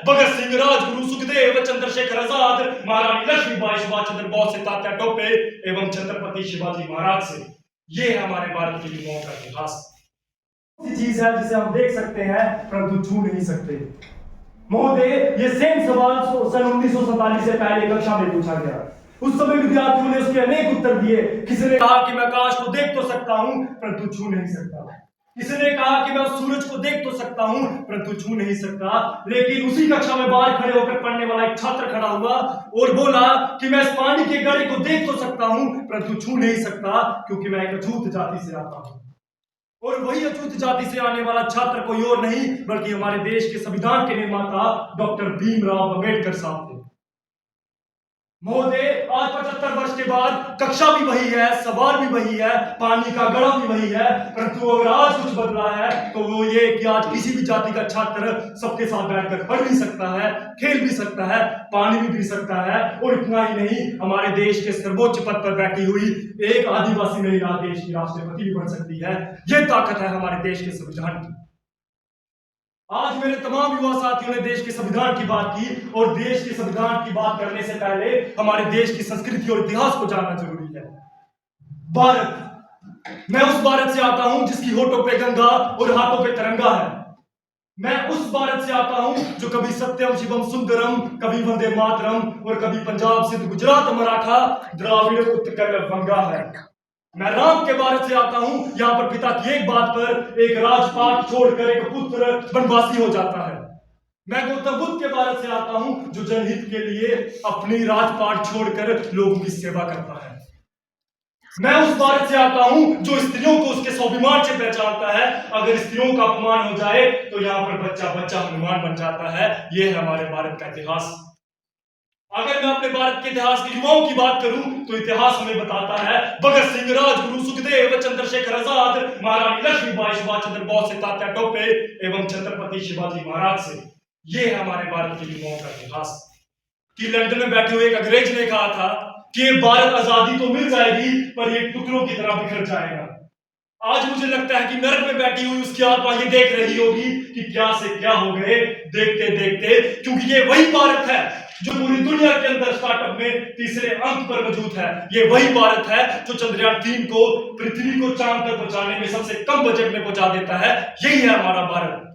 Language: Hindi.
भगत सिंह, राजगुरु, सुखदेव, चंद्रशेखर आजाद, महारानी लक्ष्मीबाई, सुभाष चंद्र बोस से तात्या टोपे एवं छत्रपति शिवाजी महाराज से। ये है हमारे भारत के युवाओं का इतिहास। चीज है जिसे हम देख सकते हैं परंतु छू नहीं सकते। महोदय, ये सेम सवाल सन 1947 से पहले कक्षा में पूछा गया। उस समय विद्यार्थियों ने उसके अनेक उत्तर दिए। किसी ने कहा कि मैं आकाश को देख तो सकता हूं परंतु छू नहीं सकता। किसी ने कहा कि मैं सूरज को देख तो सकता हूं परंतु छू नहीं सकता। लेकिन उसी कक्षा में बाहर खड़े होकर पढ़ने वाला एक छात्र खड़ा हुआ और बोला कि मैं इस पानी के गड्ढे को देख तो सकता हूं परंतु छू नहीं सकता, क्योंकि मैं एक अछूत जाति से आता हूं। और वही अछूत जाति से आने वाला छात्र कोई और नहीं बल्कि हमारे देश के संविधान के निर्माता डॉक्टर भीमराव अंबेडकर साहब थे। महोदय, आज 75 वर्ष के बाद कक्षा भी वही है, सवाल भी वही है, पानी का गड़ा भी वही है, परंतु अगर आज कुछ बदला है तो वो ये कि आज किसी भी जाति का छात्र सबके साथ बैठकर पढ़ भी सकता है, खेल भी सकता है, पानी भी पी सकता है। और इतना ही नहीं, हमारे देश के सर्वोच्च पद पर बैठी हुई एक आदिवासी महिला देश की राष्ट्रपति भी बन सकती है। ये ताकत है हमारे देश के संविधान की। आज मेरे तमाम युवा साथियों ने देश के संविधान की बात की, और देश के संविधान की बात करने से पहले हमारे देश की संस्कृति और इतिहास को जानना जरूरी है। भारत, मैं उस भारत से आता हूं जिसकी होठों पे गंगा और हाथों पे तिरंगा है। मैं उस भारत से आता हूं जो कभी सत्यम शिवम सुंदरम, कभी वंदे मातरम और कभी पंजाब सिंध गुजरात मराठा द्राविड़ उत्कल वंगा है। मैं राम के भारत से आता हूं, यहां पर पिता की एक बात पर एक राजपाट छोड़कर एक पुत्र वनवासी हो जाता है। मैं गौतम बुद्ध के भारत से आता हूं जो जनहित के लिए अपनी राजपाट छोड़कर लोगों की सेवा करता है। मैं उस भारत से आता हूं जो स्त्रियों को उसके स्वाभिमान से पहचानता है। अगर स्त्रियों का अपमान हो जाए तो यहां पर बच्चा बच्चा हनुमान बन जाता है। यह है हमारे भारत का इतिहास। अगर मैं अपने भारत के इतिहास के युवाओं की बात करूं तो इतिहास हमें बताता है भगत सिंह, राजगुरु, सुखदेव, चंद्रशेखर आजाद, महारानी लक्ष्मीबाई, सुभाष चंद्र बोस से तात्या टोपे एवं छत्रपति शिवाजी महाराज से। ये है हमारे भारत के युवाओं का इतिहास। कि लंदन में बैठे हुए एक अंग्रेज ने कहा था कि भारत आजादी तो मिल जाएगी पर ये टुकड़ों की तरह बिखर जाएगा। आज मुझे लगता है कि नरक में बैठी हुई उसकी आत्मा ये देख रही होगी कि क्या से क्या हो गए देखते देखते, क्योंकि ये वही भारत है जो पूरी दुनिया के अंदर स्टार्टअप में तीसरे अंक पर मौजूद है। ये वही भारत है जो चंद्रयान 3 को पृथ्वी को चांद पर पहुंचाने में सबसे कम बजट में पहुंचा देता है। यही है हमारा भारत।